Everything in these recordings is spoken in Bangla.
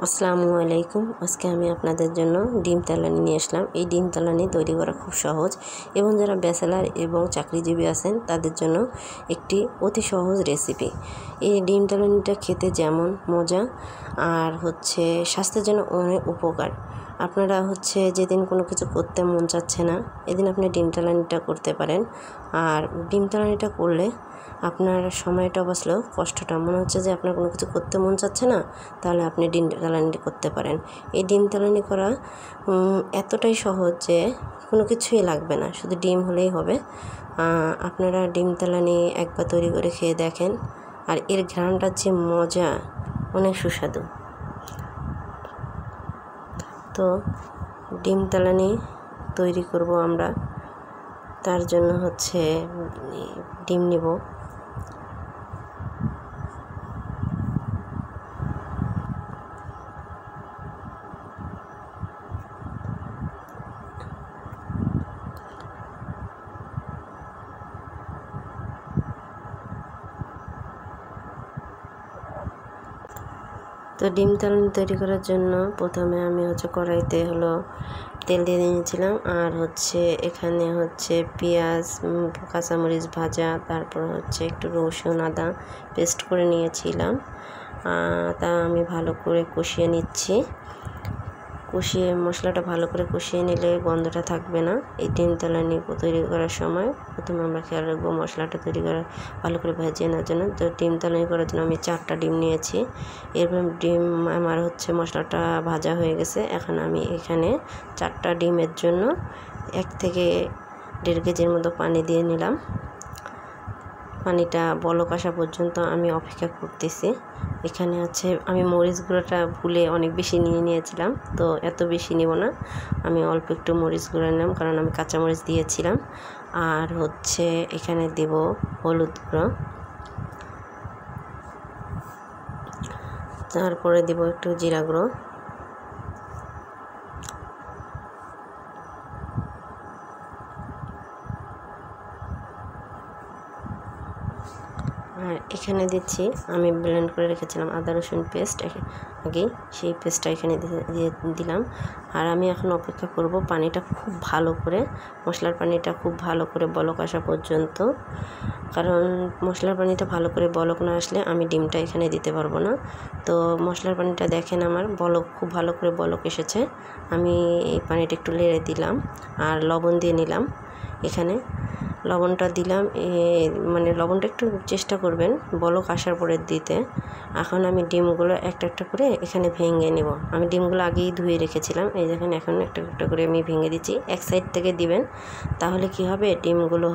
আসসালামু আলাইকুম। আজকে আমি আপনাদের জন্য ডিম তেলানি নিয়ে আসলাম। এই ডিম তেলানি তৈরি করা খুব সহজ এবং যারা ব্যাচেলার এবং চাকরিজীবী আছেন তাদের জন্য একটি অতি সহজ রেসিপি। এই ডিম তেলানিটা খেতে যেমন মজা আর স্বাস্থ্যের জন্য অনেক উপকার। আপনারা যেদিন কোনো কিছু করতে মন চাচ্ছে না, এদিন আপনি ডিম তেলানিটা করতে পারেন। আর ডিম তেলানিটা করলে আপনার সময়টা বাঁচলেও কষ্টটা, মনে হচ্ছে যে আপনার কোনো কিছু করতে মন চাচ্ছে না, তাহলে আপনি ডিম তেলানি করতে পারেন। এই ডিম তেলানি করা এতটাই সহজ যে কোনো কিছুই লাগবে না, শুধু ডিম হলেই হবে। আপনারা ডিম তেলানি একবার তৈরি করে খেয়ে দেখেন, আর এর ঘ্রাণটার যে মজা, অনেক সুস্বাদু। তো ডিম তেলানি তৈরি করব আমরা। তার জন্য ডিম নিব। তো ডিম তেলানি তৈরি করার জন্য প্রথমে আমি কড়াইতে তেল দিয়ে নিয়েছিলাম। আর এখানে পেঁয়াজ, কাঁচামরিচ ভাজা, তারপর একটু রসুন আদা পেস্ট করে নিয়েছিলাম। তা আমি ভালো করে কষিয়ে নিচ্ছি। মশলাটা ভালো করে কষিয়ে নিলে গন্ধটা থাকবে না। এই ডিম তেলানি তৈরি করার সময় প্রথমে আমরা খেয়াল রাখবো মশলাটা ভালো করে ভেজে নেওয়ার জন্য। তো ডিম তেলানি করার জন্য আমি 4টা ডিম নিয়েছি। এরপর ডিম আমার মশলাটা ভাজা হয়ে গেছে। এখন আমি এখানে 4টা ডিমের জন্য 1 থেকে 1.5 কেজির মতো পানি দিয়ে নিলাম। পানিটা বলক আসা পর্যন্ত আমি অপেক্ষা করতেছি। এখানে আমি মরিচ গুঁড়োটা ভুলে অনেক বেশি নিয়েছিলাম, তো এত বেশি নিব না, আমি অল্প একটু মরিচ গুঁড়ো নিলাম, কারণ আমি কাঁচামরিচ দিয়েছিলাম। আর এখানে দেব হলুদ গুঁড়ো, তারপরে দেব একটু জিরা গুঁড়ো, আর এখানে দিচ্ছি আমি ব্লেন্ড করে রেখেছিলাম আদা রসুন পেস্ট আগেই, সেই পেস্টটা এখানে দিয়ে দিলাম। আর আমি এখন অপেক্ষা করব পানিটা খুব ভালো করে, মশলার পানিটা খুব ভালো করে বলক আসা পর্যন্ত। কারণ মশলার পানিটা ভালো করে বলক না আসলে আমি ডিমটা এখানে দিতে পারবো না। তো মশলার পানিটা দেখেন আমার খুব ভালো করে বলক এসেছে। আমি এই পানিটা একটু নেড়ে দিলাম আর লবণ দিয়ে নিলাম। এখানে লবণটা দিলাম, লবণটা একটু চেষ্টা করবেন বলক আসার পরে দিতে। এখন আমি ডিমগুলো একটা একটা করে এখানে ভেঙে নেব। আমি ডিমগুলো আগেই ধুয়ে রেখেছিলাম, এই দেখেন এখন একটা একটা করে আমি ভেঙে দিচ্ছি। এক সাইড থেকে দিবেন, তাহলে কি হবে, ডিমগুলো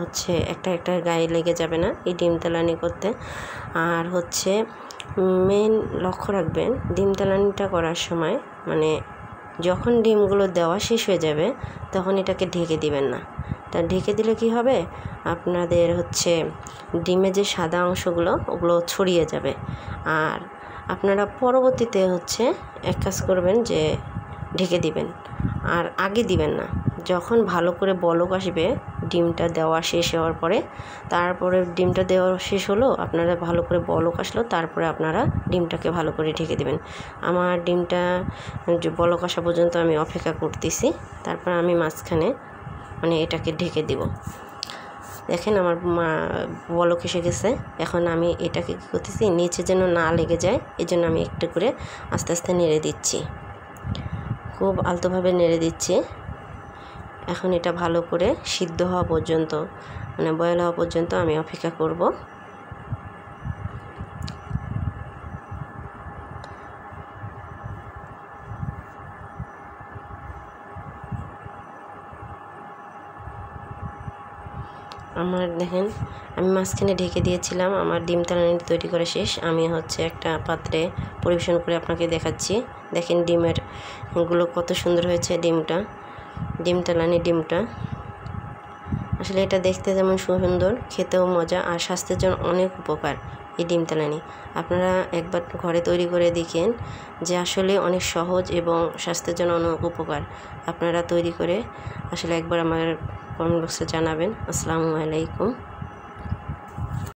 একটা একটা গায়ে লেগে যাবে না এই ডিম তেলানি করতে। আর মেন লক্ষ্য রাখবেন ডিম তেলানিটা করার সময়, যখন ডিমগুলো দেওয়া শেষ হয়ে যাবে তখন এটাকে ঢেকে দিবেন না। তা ঢেকে দিলে কি হবে, আপনাদের ডিমে যে সাদা অংশগুলো ওগুলো ছড়িয়ে যাবে। আর আপনারা পরবর্তীতে এক কাজ করবেন যে ঢেকে দিবেন, আর আগে দিবেন না। যখন ভালো করে বলক আসবে ডিমটা দেওয়া শেষ হওয়ার পরে, তারপরে ডিমটা দেওয়া শেষ হলো, আপনারা ভালো করে বলক আসলো, তারপরে আপনারা ডিমটাকে ভালো করে ঢেকে দিবেন। আমার ডিমটা বলক আসা পর্যন্ত আমি অপেক্ষা করতেছি, তারপর আমি মাঝখানে এটাকে ঢেকে দিব। দেখেন আমার বলক এসে গেছে। এখন আমি এটাকে কী করতেছি, নিচে যেন না লেগে যায়, এই জন্য আমি একটু করে আস্তে আস্তে নেড়ে দিচ্ছি, খুব আলতোভাবে নেড়ে দিচ্ছি। এখন এটা ভালো করে সিদ্ধ হওয়া পর্যন্ত, বয়েল হওয়া পর্যন্ত আমি অপেক্ষা করব। আমার দেখেন আমি মাঝখানে ঢেকে দিয়েছিলাম। আমার ডিম তেলানি তৈরি করা শেষ। আমি একটা পাত্রে পরিবেশন করে আপনাকে দেখাচ্ছি। দেখেন ডিমগুলো কত সুন্দর হয়েছে। ডিম তেলানি ডিমটা আসলে এটা দেখতে যেমন সুন্দর, খেতেও মজা, আর স্বাস্থ্যের জন্য অনেক উপকার এই ডিম তেলানি। আপনারা একবার ঘরে তৈরি করে দেখেন যে আসলে অনেক সহজ এবং স্বাস্থ্যের জন্য অনেক উপকার। আপনারা তৈরি করে একবার আমার কমেন্ট বক্সে জানাবেন। আসসালামু আলাইকুম।